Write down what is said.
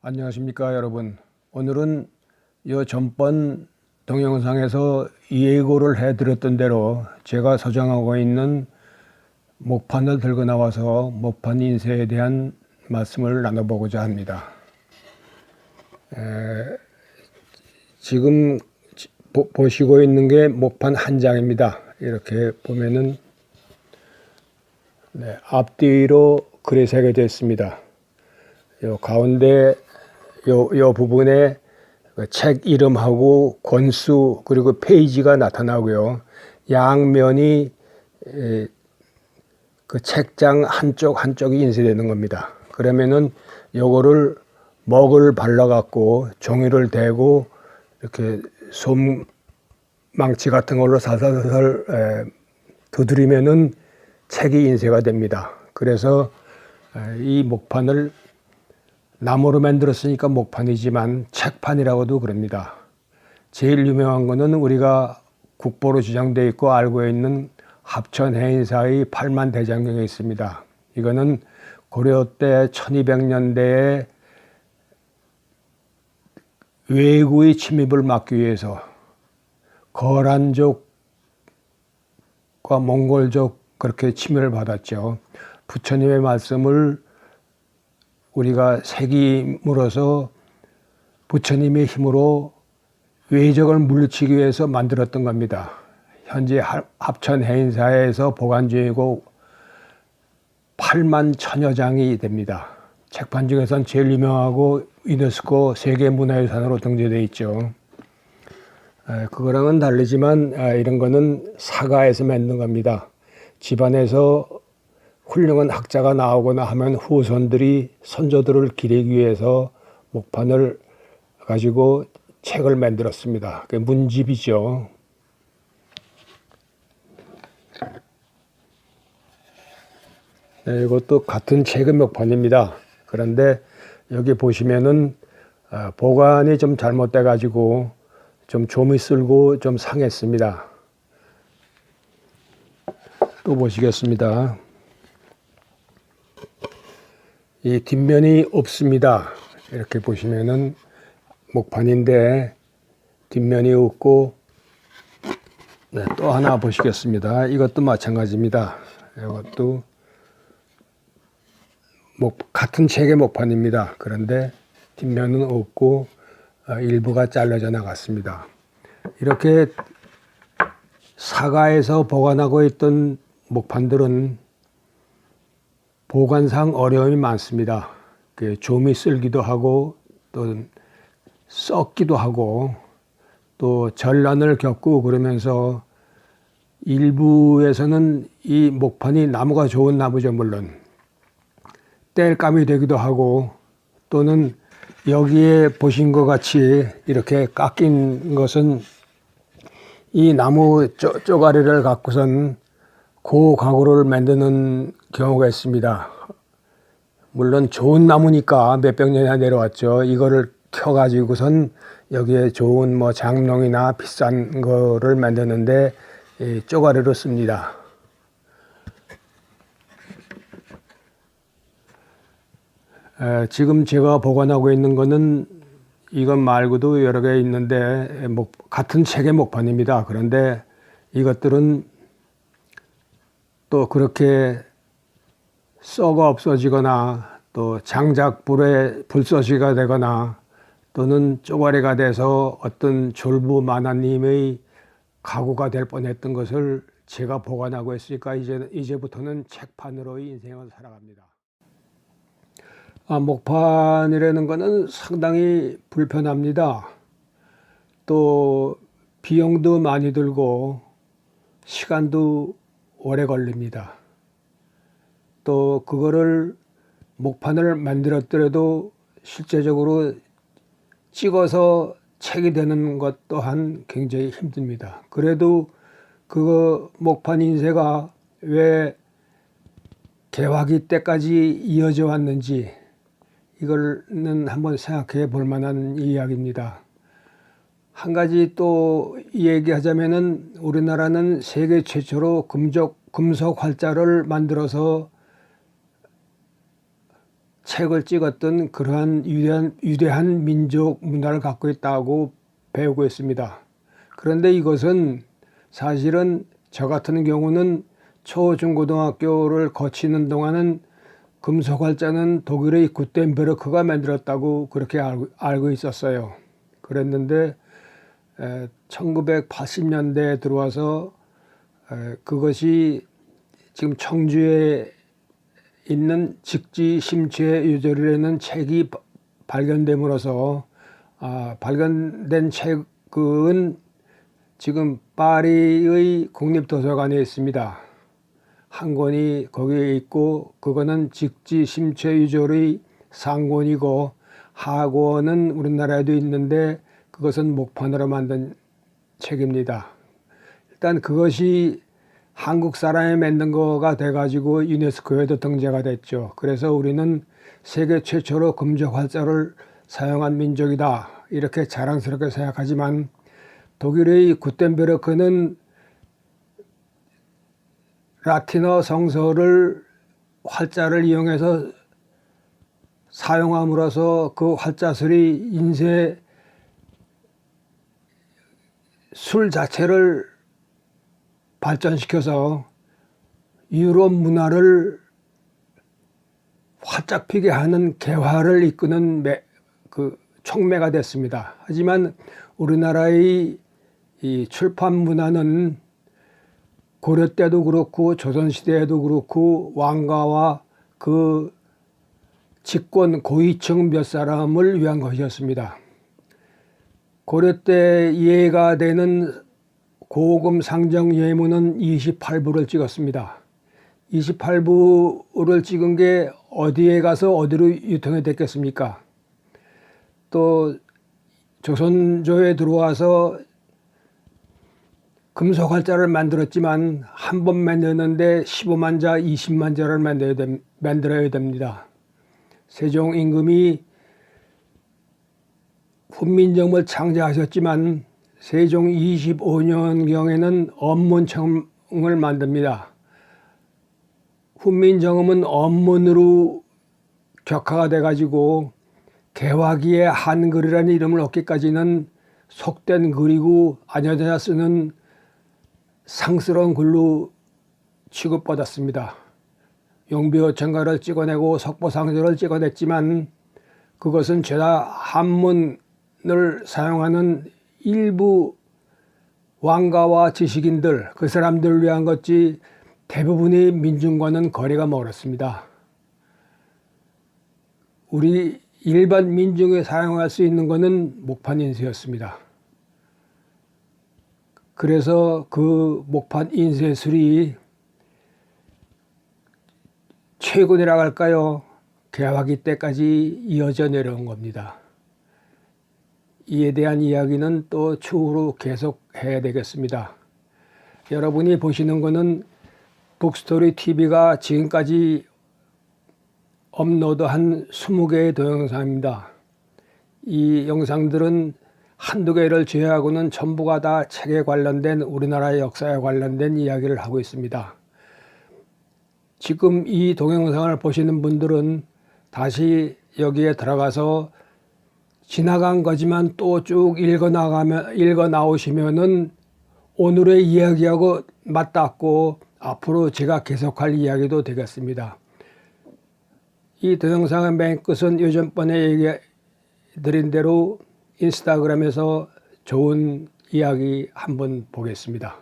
안녕하십니까 여러분. 오늘은 전번 동영상에서 예고를 해드렸던 대로 제가 소장하고 있는 목판을 들고 나와서 목판 인쇄에 대한 말씀을 나눠보고자 합니다. 지금 보시고 있는 게 목판 한 장입니다. 이렇게 보면은 앞뒤로 글이 새겨져 있습니다. 요 가운데 요 부분에 책 이름하고 권수 그리고 페이지가 나타나고요. 양면이 그 책장 한쪽이 인쇄되는 겁니다. 그러면은 요거를 먹을 발라 갖고 종이를 대고 이렇게 솜망치 같은 걸로 살살살살 두드리면은 책이 인쇄가 됩니다. 그래서 이 목판을 나무로 만들었으니까 목판이지만 책판이라고도 그럽니다. 제일 유명한 거는 우리가 국보로 지정되어 있고 알고 있는 합천해인사의 팔만대장경에 있습니다. 이거는 고려 때 1200년대에 외구의 침입을 막기 위해서 거란족과 몽골족 그렇게 침입을 받았죠. 부처님의 말씀을 우리가 새김으로써 부처님의 힘으로 외적을 물리치기 위해서 만들었던 겁니다. 현재 합천해인사에서 보관 중이고 8만 천여 장이 됩니다. 책판 중에선 제일 유명하고 유네스코 세계문화유산으로 등재되어 있죠. 그거랑은 다르지만 이런 거는 사가에서 만든 겁니다. 집안에서 훌륭한 학자가 나오거나 하면 후손들이 선조들을 기리기 위해서 목판을 가지고 책을 만들었습니다. 그게 문집이죠. 이것도 같은 책의 목판입니다. 그런데 여기 보시면은 보관이 좀 잘못돼 가지고 좀 좀이 쓸고 좀 상했습니다. 또 보시겠습니다. 이 뒷면이 없습니다. 이렇게 보시면은 목판인데 뒷면이 없고, 또 하나 보시겠습니다. 이것도 마찬가지입니다. 이것도 같은 책의 목판입니다. 그런데 뒷면은 없고 일부가 잘라져 나갔습니다. 이렇게 사가에서 보관하고 있던 목판들은 보관상 어려움이 많습니다. 좀이 쓸기도 하고 또 썩기도 하고 또 전란을 겪고 그러면서 일부에서는 이 목판이 나무가 좋은 나무죠. 물론 땔감이 되기도 하고 또는 여기에 보신 것 같이 이렇게 깎인 것은 이 나무 쪼가리를 갖고선 고가구를 만드는 경우가 있습니다. 물론 좋은 나무니까 몇백 년이나 내려왔죠. 이거를 켜가지고선 여기에 좋은 장롱이나 비싼 거를 만드는데 이 쪼가리로 씁니다. 지금 제가 보관하고 있는 거는 이것 말고도 여러 개 있는데 같은 책의 목판입니다. 그런데 이것들은 또 그렇게 썩어 없어지거나 또 장작불에 불쏘시가 되거나 또는 쪼가리가 돼서 어떤 졸부만화님의 가구가 될 뻔했던 것을 제가 보관하고 있으니까 이제부터는 책판으로의 인생을 살아갑니다. 목판이라는 것은 상당히 불편합니다. 또 비용도 많이 들고 시간도 오래 걸립니다. 또 그거를 목판을 만들었더라도 실제적으로 찍어서 책이 되는 것 또한 굉장히 힘듭니다. 그래도 그거 목판 인쇄가 왜 개화기 때까지 이어져 왔는지 이거는 한번 생각해 볼 만한 이야기입니다. 한 가지 또 얘기하자면은 우리나라는 세계 최초로 금속 활자를 만들어서 책을 찍었던 그러한 위대한 민족 문화를 갖고 있다고 배우고 있습니다. 그런데 이것은 사실은 저 같은 경우는 초중고등학교를 거치는 동안은 금속활자는 독일의 구텐베르크가 만들었다고 그렇게 알고 있었어요. 그랬는데 1980년대에 들어와서 그것이 지금 청주에 있는 직지 심체 유절이라는 책이 발견됨으로써 발견된 책은 지금 파리의 국립도서관에 있습니다. 한 권이 거기에 있고 그거는 직지 심체 유절의 상권이고 하권은 우리나라에도 있는데 그것은 목판으로 만든 책입니다. 일단 그것이 한국 사람이 만든 거가 돼가지고 유네스코에도 등재가 됐죠. 그래서 우리는 세계 최초로 금속 활자를 사용한 민족이다 이렇게 자랑스럽게 생각하지만 독일의 구텐베르크는 라틴어 성서를 활자를 이용해서 사용함으로써 그 활자술이 인쇄 술 자체를 발전시켜서 유럽 문화를 활짝 피게 하는 개화를 이끄는 그 촉매가 됐습니다. 하지만 우리나라의 이 출판 문화는 고려 때도 그렇고 조선 시대에도 그렇고 왕가와 그 집권 고위층 몇 사람을 위한 것이었습니다. 고려 때 예가 되는 고금 상정 예문은 28부를 찍었습니다. 28부를 찍은 게 어디에 가서 어디로 유통이 됐겠습니까? 또 조선조에 들어와서 금속활자를 만들었지만 한 번 만드는데 15만 자, 20만 자를 만들어야 됩니다. 세종 임금이 훈민정음을 창제하셨지만 세종 25년경에는 엄문청을 만듭니다. 훈민정음은 엄문으로 격화가 돼가지고 개화기의 한글이라는 이름을 얻기까지는 속된 글이고 아녀자 쓰는 상스러운 글로 취급받았습니다. 용비어천가를 찍어내고 석보상조를 찍어냈지만 그것은 죄다 한문을 사용하는 일부 왕가와 지식인들 그 사람들을 위한 것이 대부분의 민중과는 거리가 멀었습니다. 우리 일반 민중이 사용할 수 있는 것은 목판 인쇄였습니다. 그래서 그 목판 인쇄술이 최근이라고 할까요? 개화기 때까지 이어져 내려온 겁니다. 이에 대한 이야기는 또 추후로 계속 해야 되겠습니다. 여러분이 보시는 것은 북스토리 TV가 지금까지 업로드한 20개의 동영상입니다. 이 영상들은 한두 개를 제외하고는 전부가 다 책에 관련된 우리나라의 역사에 관련된 이야기를 하고 있습니다. 지금 이 동영상을 보시는 분들은 다시 여기에 들어가서 지나간 거지만 또 쭉 읽어 나오시면은 오늘의 이야기하고 맞닿고 앞으로 제가 계속할 이야기도 되겠습니다. 이 동영상의 맨 끝은 요전번에 얘기 드린 대로 인스타그램에서 좋은 이야기 한번 보겠습니다.